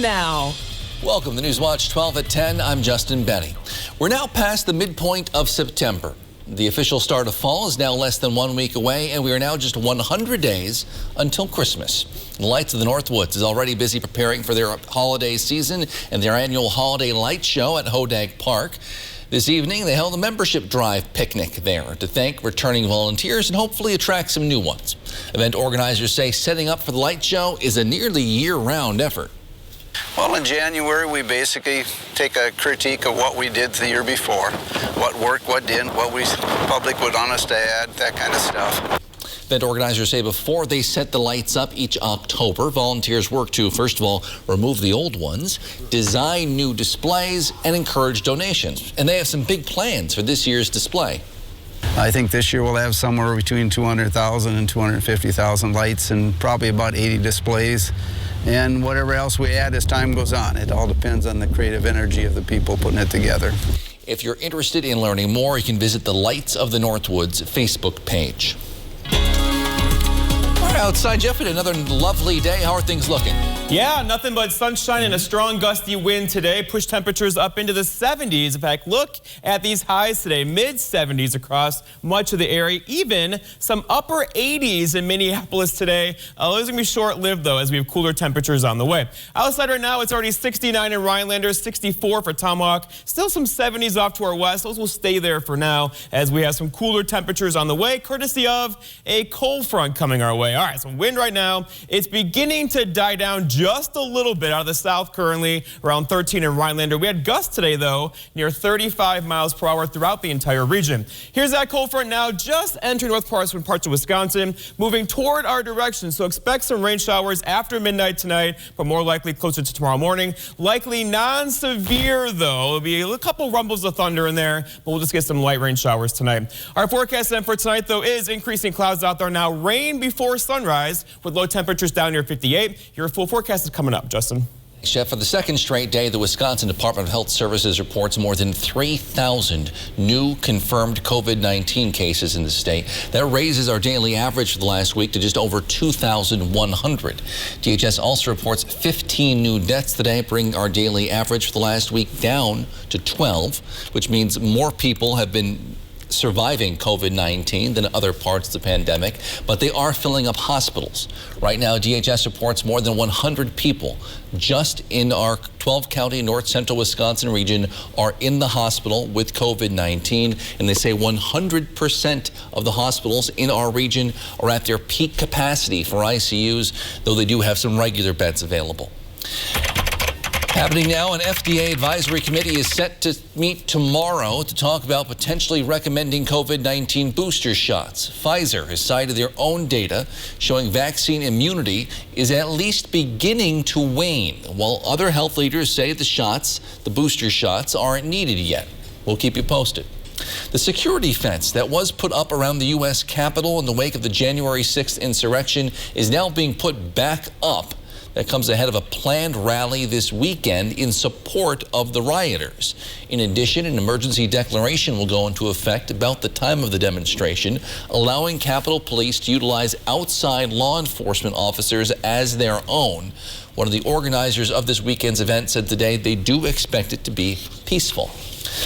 Now. Welcome to Newswatch 12 at 10. I'm Justin Benny. We're now past the midpoint of September. The official start of fall is now less than 1 week away, and we are now just 100 days until Christmas. The Lights of the Northwoods is already busy preparing for their holiday season and their annual holiday light show at Hodag Park. This evening, they held a membership drive picnic there to thank returning volunteers and hopefully attract some new ones. Event organizers say setting up for the light show is a nearly year-round effort. Well, in January, we basically take a critique of what we did the year before, what worked, what didn't, what the public would want us to add, that kind of stuff. Event organizers say before they set the lights up each October, volunteers work to, first of all, remove the old ones, design new displays, and encourage donations. And they have some big plans for this year's display. I think this year we'll have somewhere between 200,000 and 250,000 lights and probably about 80 displays. And whatever else we add as time goes on. It all depends on the creative energy of the people putting it together. If you're interested in learning more, you can visit the Lights of the Northwoods Facebook page. All right, outside, Jeff, another lovely day. How are things looking? Yeah, nothing but sunshine and a strong gusty wind today. Push temperatures up into the 70s. In fact, look at these highs today. Mid-70s across much of the area. Even some upper 80s in Minneapolis today. Those are going to be short-lived, though, as we have cooler temperatures on the way. Outside right now, it's already 69 in Rhinelander, 64 for Tomahawk. Still some 70s off to our west. Those will stay there for now as we have some cooler temperatures on the way, courtesy of a cold front coming our way. All right, so wind right now, it's beginning to die down just a little bit out of the south currently, around 13 in Rhinelander. We had gusts today, though, near 35 miles per hour throughout the entire region. Here's that cold front now, just entering north parts of Wisconsin, moving toward our direction. So expect some rain showers after midnight tonight, but more likely closer to tomorrow morning. Likely non-severe, though. There'll be a couple rumbles of thunder in there, but we'll just get some light rain showers tonight. Our forecast then for tonight, though, is increasing clouds out there now. Rain before sunrise with low temperatures down near 58. Your full forecast is coming up, Justin. Chef, for the second straight day, the Wisconsin Department of Health Services reports more than 3,000 new confirmed COVID-19 cases in the state. That raises our daily average for the last week to just over 2,100. DHS also reports 15 new deaths today, bringing our daily average for the last week down to 12, which means more people have been surviving COVID-19 than other parts of the pandemic, but they are filling up hospitals. Right now, DHS reports more than 100 people just in our 12-county north central Wisconsin region are in the hospital with COVID-19, and they say 100% of the hospitals in our region are at their peak capacity for ICUs, though they do have some regular beds available. Happening now, an FDA advisory committee is set to meet tomorrow to talk about potentially recommending COVID-19 booster shots. Pfizer has cited their own data showing vaccine immunity is at least beginning to wane, while other health leaders say the booster shots aren't needed yet. We'll keep you posted. The security fence that was put up around the U.S. Capitol in the wake of the January 6th insurrection is now being put back up. That comes ahead of a planned rally this weekend in support of the rioters. In addition, an emergency declaration will go into effect about the time of the demonstration, allowing Capitol Police to utilize outside law enforcement officers as their own. One of the organizers of this weekend's event said today they do expect it to be peaceful.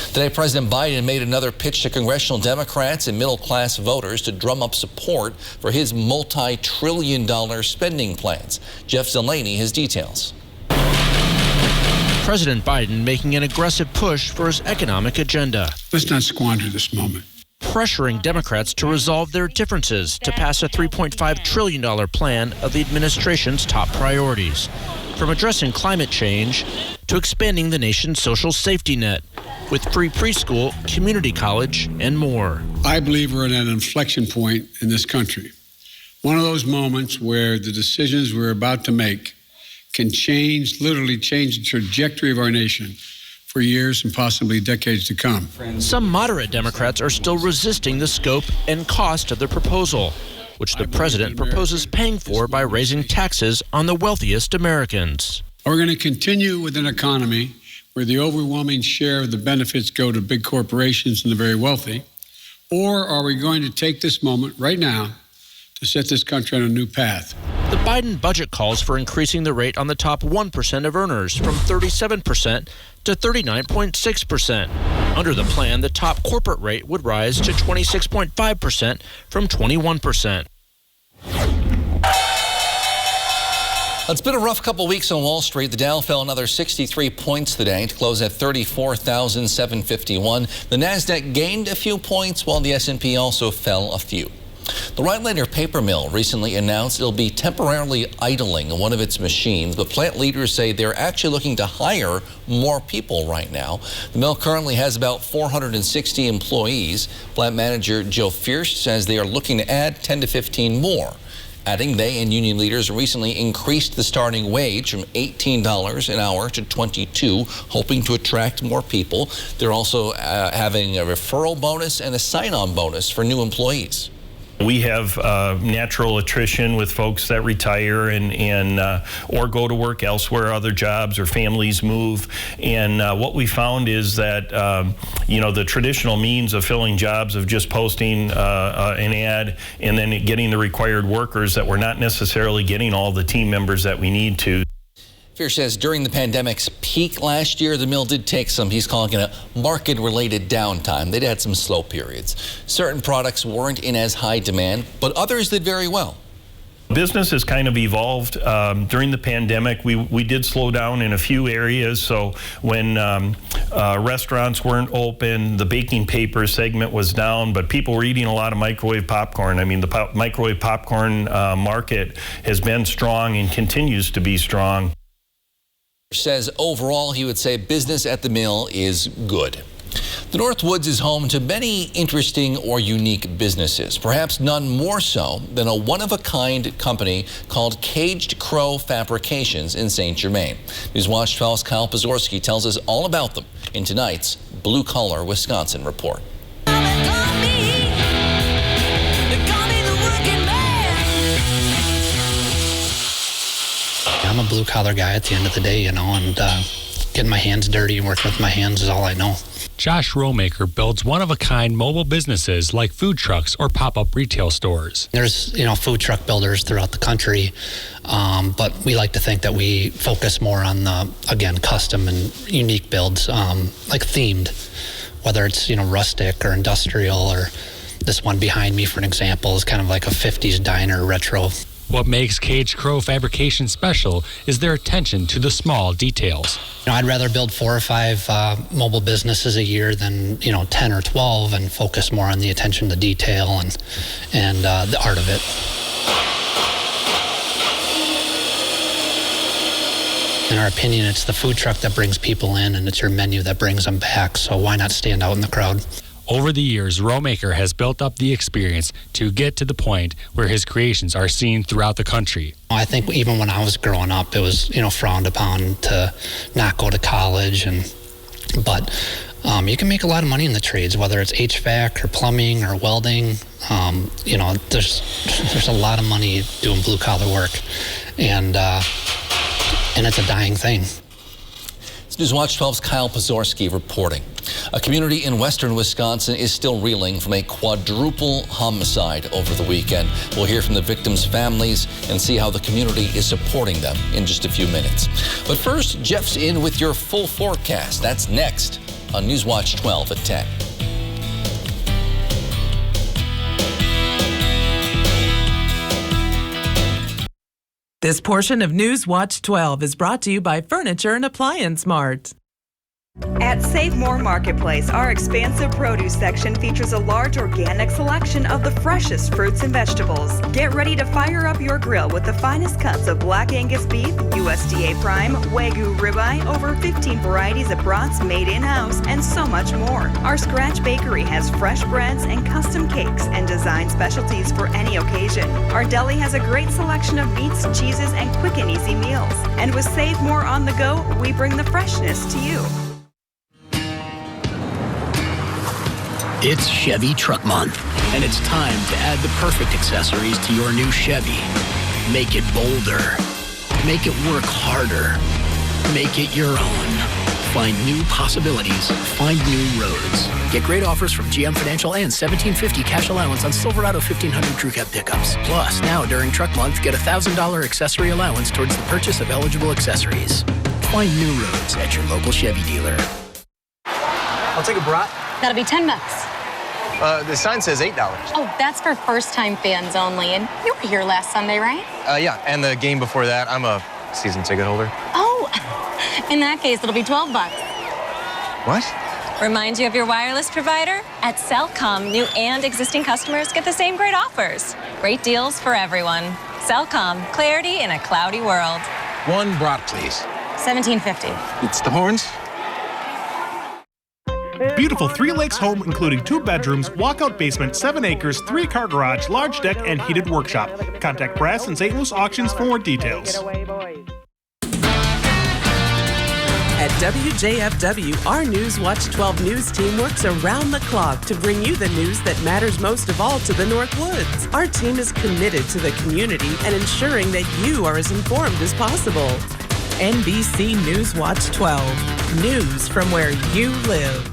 Today, President Biden made another pitch to congressional Democrats and middle-class voters to drum up support for his multi-trillion-dollar spending plans. Jeff Delaney has details. President Biden making an aggressive push for his economic agenda. Let's not squander this moment. Pressuring Democrats to resolve their differences to pass a $3.5 trillion plan of the administration's top priorities, from addressing climate change to expanding the nation's social safety net with free preschool, community college, and more. I believe we're at an inflection point in this country. One of those moments where the decisions we're about to make can literally change the trajectory of our nation for years and possibly decades to come. Some moderate Democrats are still resisting the scope and cost of the proposal, which the president proposes paying for by raising taxes on the wealthiest Americans. We're going to continue with an economy where the overwhelming share of the benefits go to big corporations and the very wealthy? Or are we going to take this moment right now to to set this country on a new path. The Biden budget calls for increasing the rate on the top 1% of earners from 37% to 39.6%. Under the plan, the top corporate rate would rise to 26.5% from 21%. It's been a rough couple weeks on Wall Street. The Dow fell another 63 points today to close at 34,751. The Nasdaq gained a few points while the S&P also fell a few. The Rhinelander paper mill recently announced it'll be temporarily idling one of its machines, but plant leaders say they're actually looking to hire more people right now. The mill currently has about 460 employees. Plant manager Joe Fierce says they are looking to add 10 to 15 more. Adding, they and union leaders recently increased the starting wage from $18 an hour to $22, hoping to attract more people. They're also having a referral bonus and a sign-on bonus for new employees. We have natural attrition with folks that retire and or go to work elsewhere, other jobs, or families move. And what we found is that the traditional means of filling jobs of just posting an ad and then getting the required workers, that we're not necessarily getting all the team members that we need to. Fierce says during the pandemic's peak last year, the mill did take some, he's calling it a market-related downtime. They'd had some slow periods. Certain products weren't in as high demand, but others did very well. Business has kind of evolved. During the pandemic, we did slow down in a few areas. So when restaurants weren't open, the baking paper segment was down, but people were eating a lot of microwave popcorn. I mean, the microwave popcorn market has been strong and continues to be strong. Says overall, he would say business at the mill is good. The Northwoods is home to many interesting or unique businesses, perhaps none more so than a one-of-a-kind company called Caged Crow Fabrications in St. Germain. Newswatch 12's Kyle Pazorski tells us all about them in tonight's Blue Collar Wisconsin report. I'm a blue-collar guy at the end of the day, and getting my hands dirty and working with my hands is all I know. Josh Romaker builds one-of-a-kind mobile businesses like food trucks or pop-up retail stores. There's, food truck builders throughout the country, but we like to think that we focus more on the, again, custom and unique builds, like themed, whether it's, rustic or industrial, or this one behind me, for an example, is kind of like a 50s diner retro. What makes Caged Crow Fabrication special is their attention to the small details. I'd rather build 4 or 5 mobile businesses a year than 10 or 12, and focus more on the attention to detail and the art of it. In our opinion, it's the food truck that brings people in, and it's your menu that brings them back. So why not stand out in the crowd? Over the years, Romaker has built up the experience to get to the point where his creations are seen throughout the country. I think even when I was growing up, it was, frowned upon to not go to college, but you can make a lot of money in the trades, whether it's HVAC or plumbing or welding. There's a lot of money doing blue collar work, and it's a dying thing. Newswatch 12's Kyle Pazorski reporting. A community in western Wisconsin is still reeling from a quadruple homicide over the weekend. We'll hear from the victims' families and see how the community is supporting them in just a few minutes. But first, Jeff's in with your full forecast. That's next on Newswatch 12 at 10. This portion of Newswatch 12 is brought to you by Furniture and Appliance Mart. At Save More Marketplace, our expansive produce section features a large organic selection of the freshest fruits and vegetables. Get ready to fire up your grill with the finest cuts of Black Angus beef, USDA Prime, Wagyu ribeye, over 15 varieties of brats made in-house, and so much more. Our Scratch Bakery has fresh breads and custom cakes and design specialties for any occasion. Our deli has a great selection of meats, cheeses, and quick and easy meals. And with Save More on the go, we bring the freshness to you. It's Chevy Truck Month, and it's time to add the perfect accessories to your new Chevy. Make it bolder. Make it work harder. Make it your own. Find new possibilities. Find new roads. Get great offers from GM Financial and $1,750 cash allowance on Silverado 1500 Crew Cab pickups. Plus, now during Truck Month, get $1,000 accessory allowance towards the purchase of eligible accessories. Find new roads at your local Chevy dealer. I'll take a brat. That'll be $10. The sign says $8. Oh, that's for first-time fans only. And you were here last Sunday, right? Yeah, and the game before that, I'm a season ticket holder. Oh, in that case, it'll be $12. What? Remind you of your wireless provider? At Cellcom, new and existing customers get the same great offers. Great deals for everyone. Cellcom, clarity in a cloudy world. One brat, please. $17.50. It's the horns. Beautiful 3 Lakes home, including 2 bedrooms, walkout basement, 7 acres, 3-car garage, large deck, and heated workshop. Contact Brass and St. Louis Auctions for more details. At WJFW, our News Watch 12 news team works around the clock to bring you the news that matters most of all to the North Woods. Our team is committed to the community and ensuring that you are as informed as possible. NBC News Watch 12, news from where you live.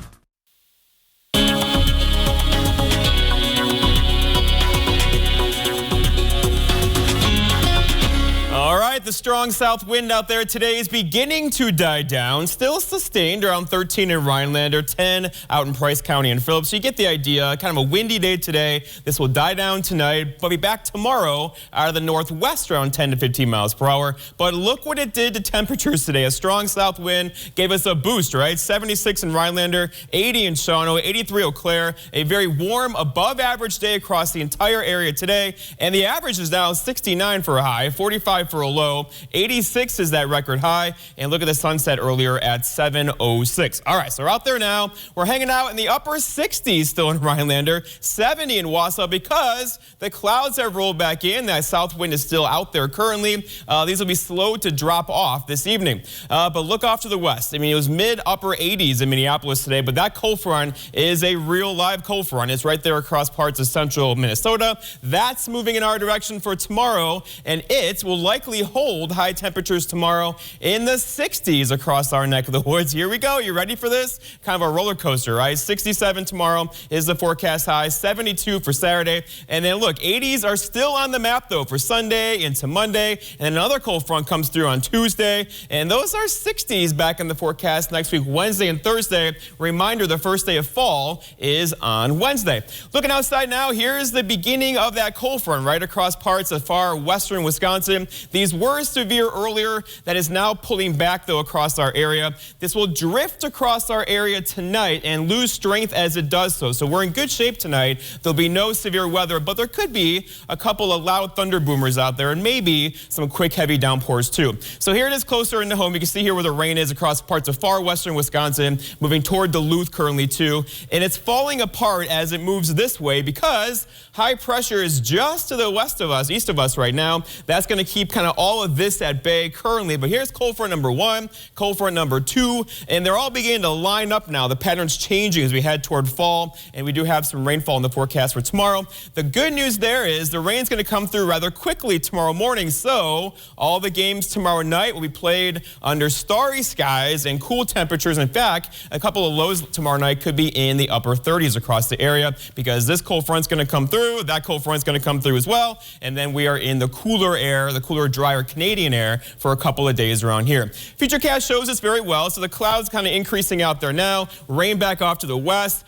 All right, the strong south wind out there today is beginning to die down. Still sustained around 13 in Rhinelander, 10 out in Price County and Phillips. So you get the idea. Kind of a windy day today. This will die down tonight, but be back tomorrow out of the northwest around 10 to 15 miles per hour. But look what it did to temperatures today. A strong south wind gave us a boost, right? 76 in Rhinelander, 80 in Shawano, 83 Eau Claire. A very warm, above average day across the entire area today. And the average is now 69 for a high, 45 for a low. 86 is that record high. And look at the sunset earlier at 7:06. All right, so we're out there now. We're hanging out in the upper 60s still in Rhinelander, 70 in Wausau because the clouds have rolled back in. That south wind is still out there currently. These will be slow to drop off this evening. But look off to the west. I mean, it was mid-upper 80s in Minneapolis today, but that cold front is a real live cold front. It's right there across parts of central Minnesota. That's moving in our direction for tomorrow, and it will likely hold high temperatures tomorrow in the 60s across our neck of the woods. Here we go. You ready for this? Kind of a roller coaster, right? 67 tomorrow is the forecast high, 72 for Saturday. And then look, 80s are still on the map though for Sunday into Monday. And then another cold front comes through on Tuesday. And those are 60s back in the forecast next week, Wednesday and Thursday. Reminder, the first day of fall is on Wednesday. Looking outside now, here's the beginning of that cold front right across parts of far western Wisconsin. These were severe earlier. That is now pulling back, though, across our area. This will drift across our area tonight and lose strength as it does so. So we're in good shape tonight. There'll be no severe weather, but there could be a couple of loud thunder boomers out there and maybe some quick, heavy downpours, too. So here it is closer into home. You can see here where the rain is across parts of far western Wisconsin, moving toward Duluth currently, too. And it's falling apart as it moves this way because high pressure is just to the west of us, east of us right now. That's going to keep kind of all of this at bay currently. But here's cold front number 1, cold front number 2, and they're all beginning to line up now. The pattern's changing as we head toward fall, and we do have some rainfall in the forecast for tomorrow. The good news there is the rain's going to come through rather quickly tomorrow morning, so all the games tomorrow night will be played under starry skies and cool temperatures. In fact, a couple of lows tomorrow night could be in the upper 30s across the area because this cold front's going to come through, that cold front's going to come through as well, and then we are in the cooler air, the cooler, drier Canadian air for a couple of days around here. Futurecast shows us very well, so the clouds kind of increasing out there now, rain back off to the west,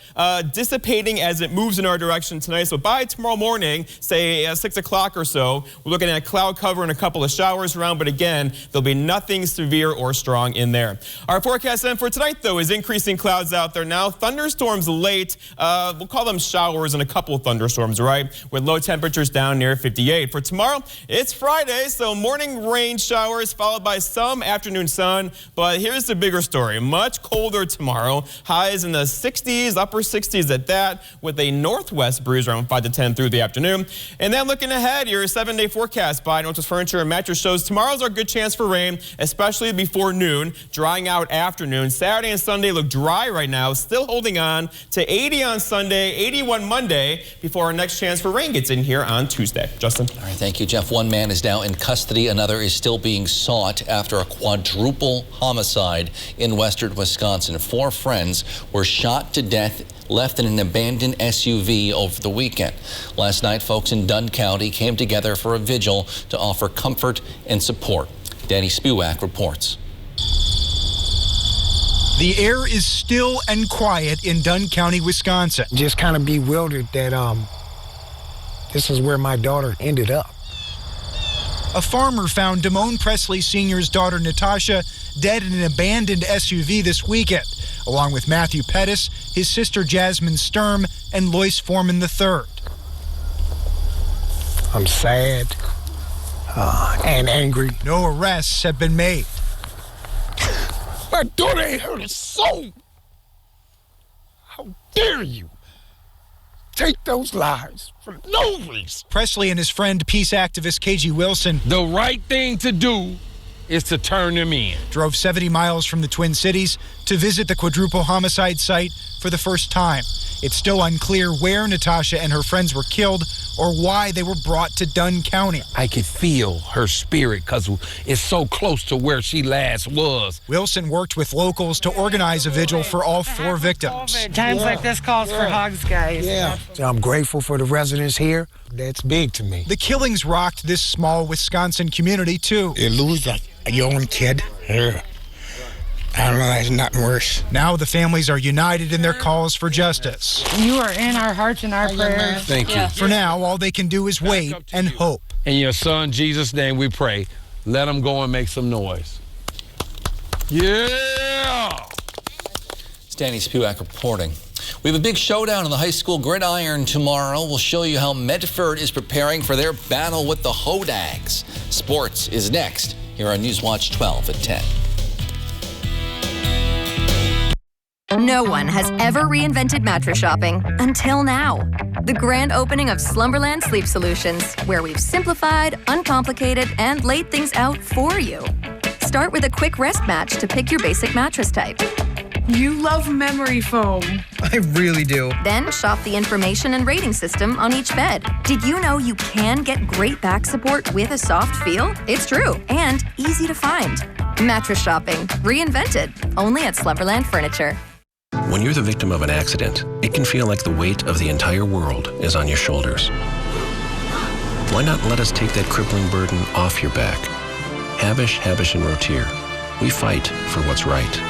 dissipating as it moves in our direction tonight. So by tomorrow morning, say 6 o'clock or so, we're looking at cloud cover and a couple of showers around, but again, there'll be nothing severe or strong in there. Our forecast then for tonight, though, is increasing clouds out there now. Thunderstorms late, we'll call them showers and a couple of thunderstorms, right? With low temperatures down near 58. For tomorrow, it's Friday, so morning rain showers followed by some afternoon sun. But here's the bigger story. Much colder tomorrow. Highs in the 60s, upper 60s at that, with a northwest breeze around 5 to 10 through the afternoon. And then looking ahead, your 7-day forecast by Northwest Furniture and Mattress shows tomorrow's our good chance for rain, especially before noon, drying out afternoon. Saturday and Sunday look dry right now, still holding on to 80 on Sunday, 81 Monday, before our next chance for rain gets in here on Tuesday. Justin. All right, thank you, Jeff. One man is now in custody Another is still being sought after a quadruple homicide in western Wisconsin. 4 friends were shot to death, left in an abandoned SUV over the weekend. Last night, folks in Dunn County came together for a vigil to offer comfort and support. Danny Spewak reports. The air is still and quiet in Dunn County, Wisconsin. Just kind of bewildered that this is where my daughter ended up. A farmer found Damone Presley Sr.'s daughter Natasha dead in an abandoned SUV this weekend, along with Matthew Pettis, his sister Jasmine Sturm, and Lois Foreman III. I'm sad and angry. No arrests have been made. My daughter ain't hurt a soul. How dare you take those lives for no reason? Presley and his friend, peace activist KG Wilson. The right thing to do is to turn them in. Drove 70 miles from the Twin Cities to visit the Quadruple homicide site for the first time. It's still unclear where Natasha and her friends were killed or why they were brought to Dunn County. I could feel her spirit because it's so close to where she last was. Wilson worked with locals to organize a vigil for all 4 victims. Times like this calls for hugs, guys. Yeah. So I'm grateful for the residents here. That's big to me. The killings rocked this small Wisconsin community, too. You lose like a young kid. Yeah. I don't know, that's nothing worse. Now the families are united in their calls for justice. You are in our hearts and our prayers. Thank you. For now, all they can do is wait and hope. In your son Jesus' name we pray. Let him go and make some noise. Yeah! It's Danny Spewak reporting. We have a big showdown on the high school gridiron tomorrow. We'll show you how Medford is preparing for their battle with the Hodags. Sports is next here on Newswatch 12 at 10. No one has ever reinvented mattress shopping until now. The grand opening of Slumberland Sleep Solutions, where we've simplified, uncomplicated, and laid things out for you. Start with a quick rest match to pick your basic mattress type. You love memory foam. I really do. Then shop the information and rating system on each bed. Did you know you can get great back support with a soft feel? It's true, and easy to find. Mattress shopping, reinvented, only at Slumberland Furniture. When you're the victim of an accident, it can feel like the weight of the entire world is on your shoulders. Why not let us take that crippling burden off your back? Habish, Habish & Rotier. We fight for what's right.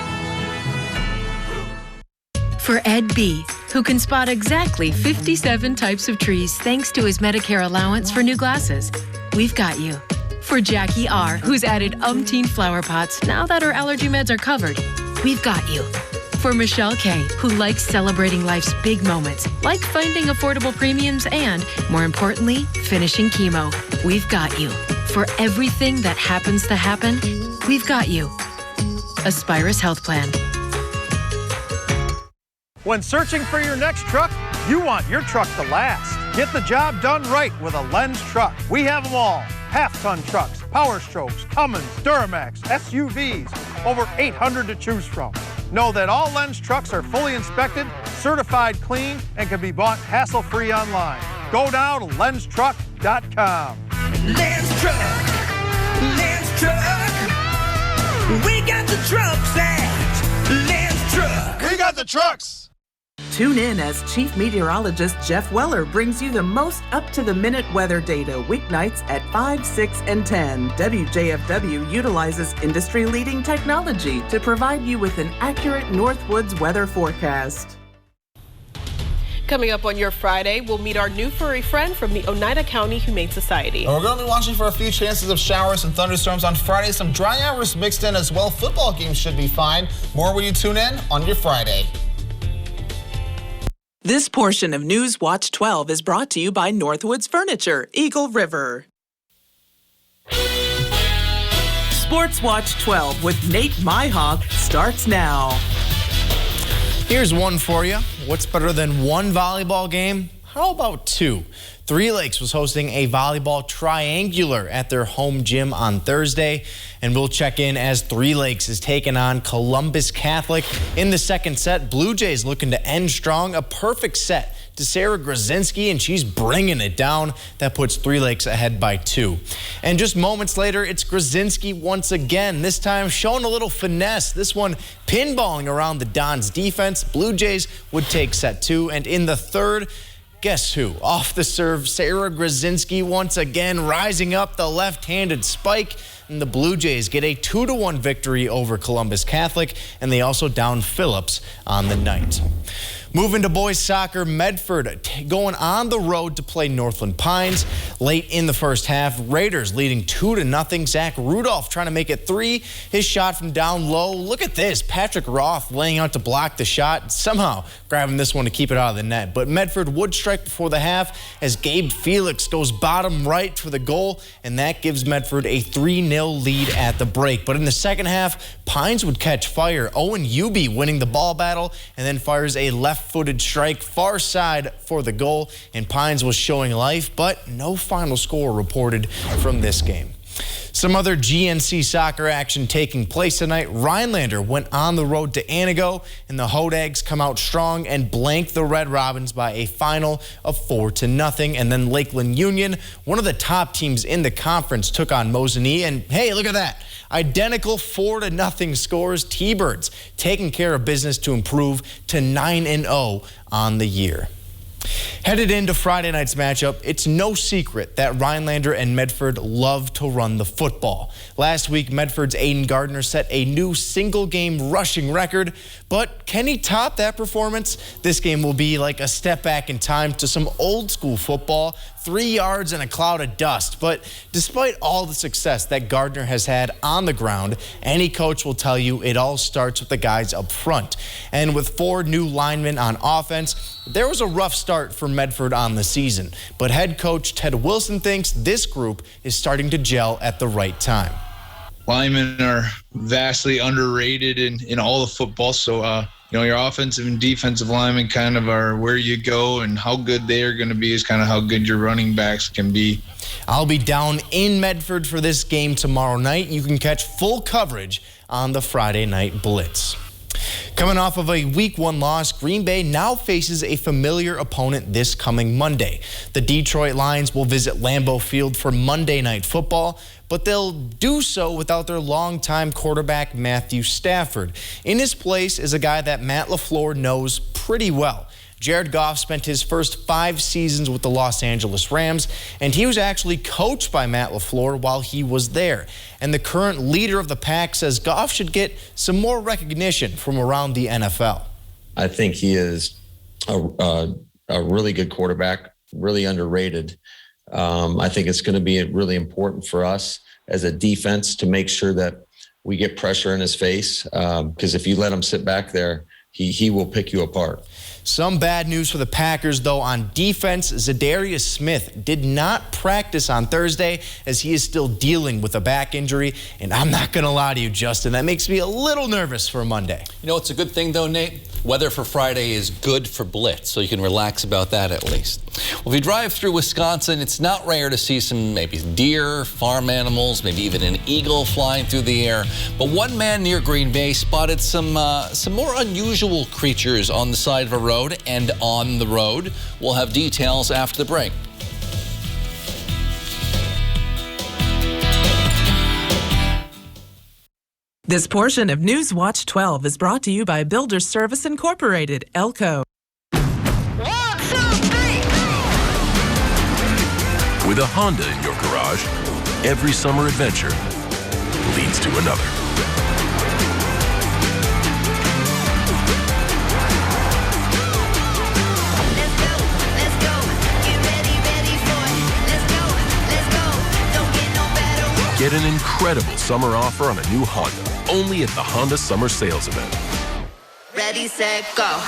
For Ed B., who can spot exactly 57 types of trees thanks to his Medicare allowance for new glasses, we've got you. For Jackie R., who's added umpteen flower pots now that her allergy meds are covered, we've got you. For Michelle K., who likes celebrating life's big moments, like finding affordable premiums and, more importantly, finishing chemo, we've got you. For everything that happens to happen, we've got you. Aspirus Health Plan. When searching for your next truck, you want your truck to last. Get the job done right with a Lenz truck. We have them all. Half-ton trucks, Power Strokes, Cummins, Duramax, SUVs, over 800 to choose from. Know that all Lenz trucks are fully inspected, certified clean, and can be bought hassle-free online. Go now to lenztruck.com. Lenz Truck, Lenz Truck. We got the trucks at Lenz Truck. We got the trucks. Tune in as Chief Meteorologist Jeff Weller brings you the most up-to-the-minute weather data weeknights at 5, 6, and 10. WJFW utilizes industry-leading technology to provide you with an accurate Northwoods weather forecast. Coming up on your Friday, we'll meet our new furry friend from the Oneida County Humane Society. And we're going to be watching for a few chances of showers and thunderstorms on Friday. Some dry hours mixed in as well. Football games should be fine. More when you tune in on your Friday. This portion of News Watch 12 is brought to you by Northwoods Furniture, Eagle River. Sports Watch 12 with Nate Myhawk starts now. Here's one for you. What's better than one volleyball game? How about two? Three Lakes was hosting a volleyball triangular at their home gym on Thursday, and we'll check in as Three Lakes is taking on Columbus Catholic in the second set. Blue Jays looking to end strong, a perfect set to Sarah Grzinski, and she's bringing it down. That puts Three Lakes ahead by 2. And just moments later, it's Grzinski once again, this time showing a little finesse. This one pinballing around the Dons defense. Blue Jays would take set 2, and in the third, guess who? Off the serve, Sarah Grzinski once again rising up the left-handed spike. And the Blue Jays get a 2-1 victory over Columbus Catholic, and they also down Phillips on the night. Moving to boys soccer, Medford going on the road to play Northland Pines. Late in the first half, Raiders leading 2-0. Zach Rudolph trying to make it 3. His shot from down low. Look at this. Patrick Roth laying out to block the shot. Somehow grabbing this one to keep it out of the net. But Medford would strike before the half as Gabe Felix goes bottom right for the goal. And that gives Medford a 3-0 lead at the break. But in the second half, Pines would catch fire. Owen Uby winning the ball battle and then fires a left-footed strike far side for the goal, and Pines was showing life, but no final score reported from this game. Some other GNC soccer action taking place tonight. Rhinelander went on the road to Anago, and the Hodags come out strong and blank the Red Robins by a final of 4-0. And then Lakeland Union, one of the top teams in the conference, took on Mosinee, and hey, look at that. Identical 4-0 scores. T-Birds taking care of business to improve to 9-0 on the year. Headed into Friday night's matchup, it's no secret that Rhinelander and Medford love to run the football. Last week, Medford's Aiden Gardner set a new single-game rushing record, but can he top that performance? This game will be like a step back in time to some old-school football, 3 yards and a cloud of dust. But despite all the success that Gardner has had on the ground, any coach will tell you it all starts with the guys up front. And with 4 new linemen on offense, there was a rough start for Medford on the season. But head coach Ted Wilson thinks this group is starting to gel at the right time. Linemen are vastly underrated in all of football, so your offensive and defensive linemen kind of are where you go, and how good they are going to be is kind of how good your running backs can be. I'll be down in Medford for this game tomorrow night. You can catch full coverage on the Friday Night Blitz. Coming off of a Week 1 loss, Green Bay now faces a familiar opponent this coming Monday. The Detroit Lions will visit Lambeau Field for Monday Night Football, but they'll do so without their longtime quarterback, Matthew Stafford. In his place is a guy that Matt LaFleur knows pretty well. Jared Goff spent his first 5 seasons with the Los Angeles Rams, and he was actually coached by Matt LaFleur while he was there. And the current leader of the pack says Goff should get some more recognition from around the NFL. I think he is a really good quarterback, really underrated. I think it's going to be really important for us as a defense to make sure that we get pressure in his face, because if you let him sit back there, he will pick you apart. Some bad news for the Packers, though, on defense. Zadarius Smith did not practice on Thursday as he is still dealing with a back injury. And I'm not going to lie to you, Justin, that makes me a little nervous for Monday. You know, it's a good thing, though, Nate. Weather for Friday is good for Blitz, so you can relax about that at least. Well, if you drive through Wisconsin, it's not rare to see some maybe deer, farm animals, maybe even an eagle flying through the air. But one man near Green Bay spotted some more unusual creatures on the side of a road and on the road. We'll have details after the break. This portion of News Watch 12 is brought to you by Builders Service Incorporated, Elco. With a Honda in your garage, every summer adventure leads to another. Get an incredible summer offer on a new Honda, only at the Honda Summer Sales Event. Ready, set, go.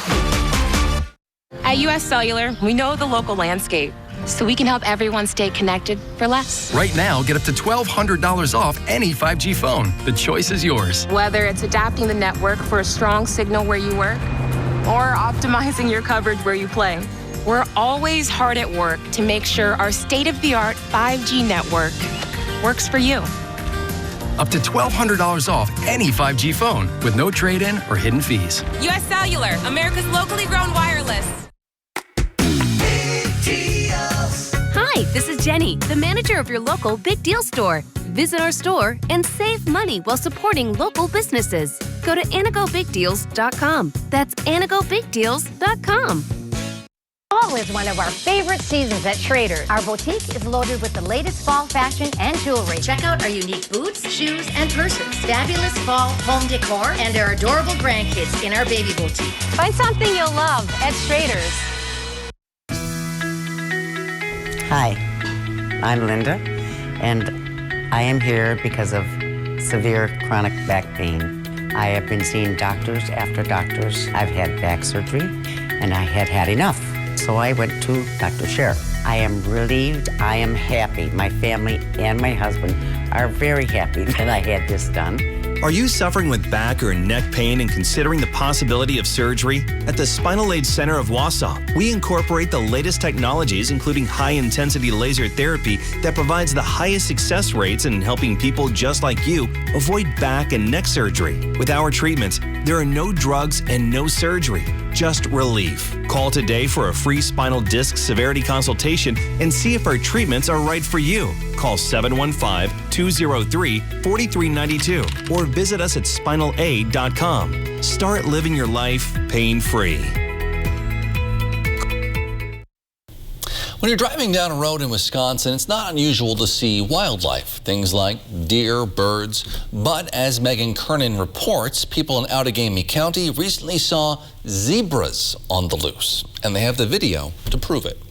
At US Cellular, we know the local landscape, so we can help everyone stay connected for less. Right now, get up to $1,200 off any 5G phone. The choice is yours. Whether it's adapting the network for a strong signal where you work or optimizing your coverage where you play, we're always hard at work to make sure our state-of-the-art 5G network works for you. Up to $1,200 off any 5G phone with no trade-in or hidden fees. US Cellular, America's locally grown wireless. deals. Hi, this is Jenny, the manager of your local Big Deal store. Visit our store and save money while supporting local businesses. Go to anagobigdeals.com. That's anagobigdeals.com. Fall is one of our favorite seasons at Schrader's. Our boutique is loaded with the latest fall fashion and jewelry. Check out our unique boots, shoes, and purses, fabulous fall home decor, and our adorable grandkids in our baby boutique. Find something you'll love at Schrader's. Hi, I'm Linda, and I am here because of severe chronic back pain. I have been seeing doctors after doctors. I've had back surgery, and I had enough. So I went to Dr. Scher. I am relieved. I am happy. My family and my husband are very happy that I had this done. Are you suffering with back or neck pain and considering the possibility of surgery? At the Spinal Aid Center of Wausau, we incorporate the latest technologies, including high-intensity laser therapy that provides the highest success rates in helping people just like you avoid back and neck surgery. With our treatments, there are no drugs and no surgery, just relief. Call today for a free spinal disc severity consultation and see if our treatments are right for you. Call 715-203-4392 or visit us at spinalaid.com. Start living your life pain-free. When you're driving down a road in Wisconsin, it's not unusual to see wildlife, things like deer, birds. But as Megan Kernan reports, people in Outagamie County recently saw zebras on the loose, and they have the video to prove it.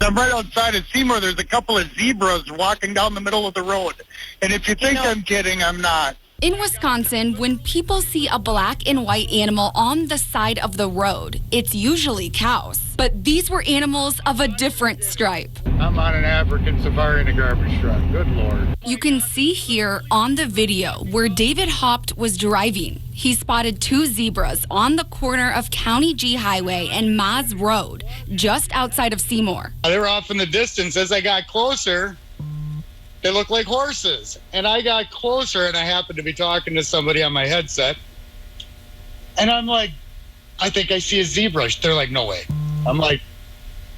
I'm right outside of Seymour. There's a couple of zebras walking down the middle of the road. And if you think I'm kidding, I'm not. In Wisconsin, when people see a black and white animal on the side of the road, it's usually cows. But these were animals of a different stripe. I'm on an African safari in a garbage truck. Good Lord. You can see here on the video where David Haupt was driving. He spotted two zebras on the corner of County G Highway and Maas Road, just outside of Seymour. They were off in the distance. As I got closer, they looked like horses. And I got closer, and I happened to be talking to somebody on my headset. And I'm like, I think I see a zebra. They're like, no way. I'm like,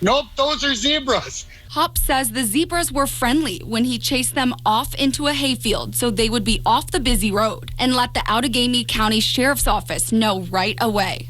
nope, those are zebras. Haupt says the zebras were friendly when he chased them off into a hayfield so they would be off the busy road and let the Outagamie County Sheriff's Office know right away.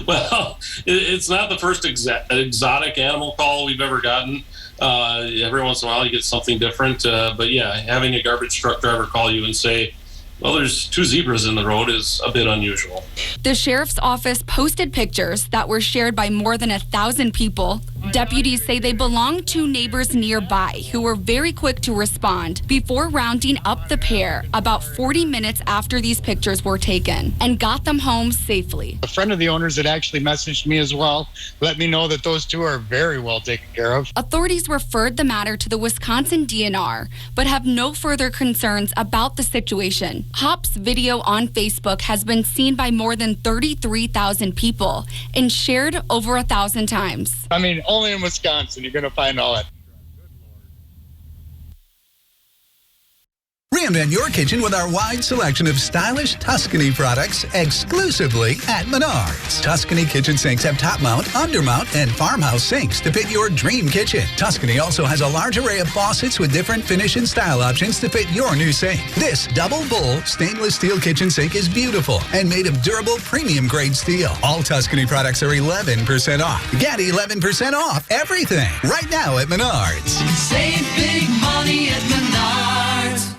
Well, it's not the first exotic animal call we've ever gotten. Every once in a while you get something different. But yeah, having a garbage truck driver call you and say, well, there's two zebras in the road is a bit unusual. The sheriff's office posted pictures that were shared by more than 1,000 people. Deputies say they belonged to neighbors nearby who were very quick to respond before rounding up the pair about 40 minutes after these pictures were taken and got them home safely. A friend of the owners had actually messaged me as well, let me know that those two are very well taken care of. Authorities referred the matter to the Wisconsin DNR, but have no further concerns about the situation. Haupt's video on Facebook has been seen by more than 33,000 people and shared over 1,000 times. I mean, only in Wisconsin you're going to find all that. Reinvent your kitchen with our wide selection of stylish Tuscany products exclusively at Menards. Tuscany kitchen sinks have top mount, undermount, and farmhouse sinks to fit your dream kitchen. Tuscany also has a large array of faucets with different finish and style options to fit your new sink. This double bowl stainless steel kitchen sink is beautiful and made of durable premium grade steel. All Tuscany products are 11% off. Get 11% off everything right now at Menards. Save big money at Menards.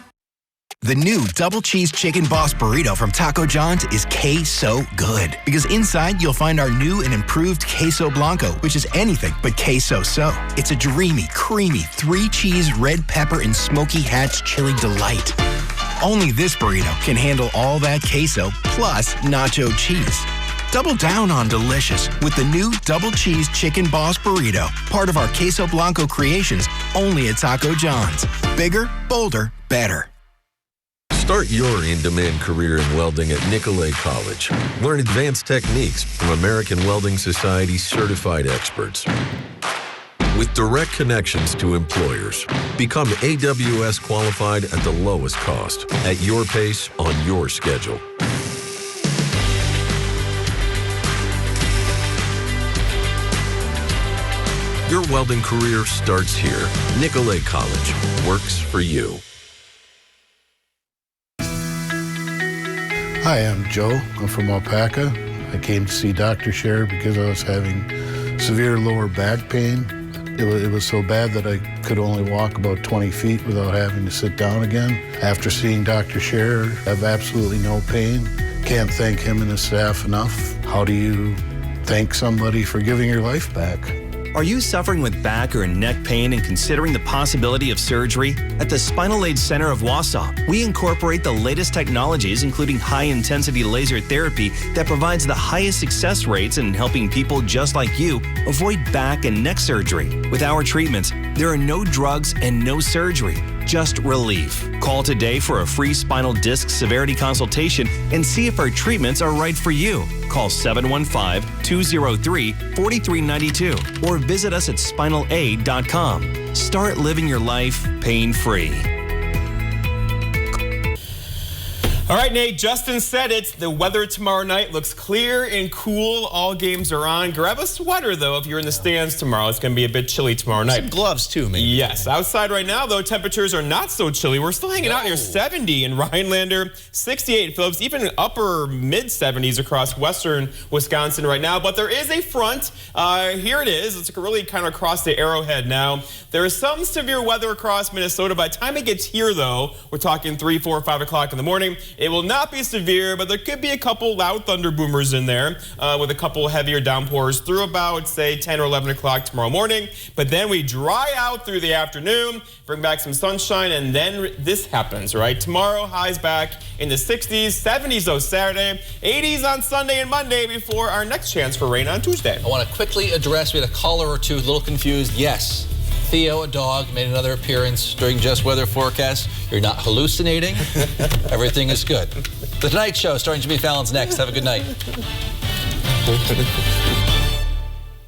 The new Double Cheese Chicken Boss Burrito from Taco John's is Queso good. Because inside, you'll find our new and improved Queso Blanco, which is anything but queso-so. It's a dreamy, creamy, 3-cheese, red pepper, and smoky hatch chili delight. Only this burrito can handle all that queso plus nacho cheese. Double down on delicious with the new Double Cheese Chicken Boss Burrito, part of our Queso Blanco creations, only at Taco John's. Bigger, bolder, better. Start your in-demand career in welding at Nicolet College. Learn advanced techniques from American Welding Society certified experts. With direct connections to employers, become AWS qualified at the lowest cost, at your pace, on your schedule. Your welding career starts here. Nicolay College works for you. Hi, I'm Joe. I'm from Alpaca. I came to see Dr. Scher because I was having severe lower back pain. It was so bad that I could only walk about 20 feet without having to sit down again. After seeing Dr. Scher, I have absolutely no pain. Can't thank him and his staff enough. How do you thank somebody for giving your life back? Are you suffering with back or neck pain and considering the possibility of surgery? At the Spinal Aid Center of Wausau, we incorporate the latest technologies, including high-intensity laser therapy that provides the highest success rates in helping people just like you avoid back and neck surgery. With our treatments, there are no drugs and no surgery, just relief. Call today for a free spinal disc severity consultation and see if our treatments are right for you. Call 715-203-4392 or visit us at spinalaid.com. Start living your life pain-free. All right, Nate, Justin said it. The weather tomorrow night looks clear and cool. All games are on. Grab a sweater, though, if you're in the stands tomorrow. It's going to be a bit chilly tomorrow night. Some gloves, too, maybe. Yes. Outside right now, though, temperatures are not so chilly. We're still hanging out near 70 in Rhinelander, 68 in Phillips, even upper mid-70s across western Wisconsin right now. But there is a front. Here it is. It's really kind of across the Arrowhead now. There is some severe weather across Minnesota. By the time it gets here, though, we're talking 3, 4, 5 o'clock in the morning. It will not be severe, but there could be a couple loud thunder boomers in there with a couple heavier downpours through about, say, 10 or 11 o'clock tomorrow morning. But then we dry out through the afternoon, bring back some sunshine, and then this happens, right? Tomorrow, highs back in the 60s, 70s, though, Saturday, 80s on Sunday and Monday before our next chance for rain on Tuesday. I want to quickly address, we had a caller or two a little confused. Yes. Theo, a dog, made another appearance during Just Weather Forecast. You're not hallucinating. Everything is good. The Tonight Show starring Jimmy Fallon's next. Have a good night.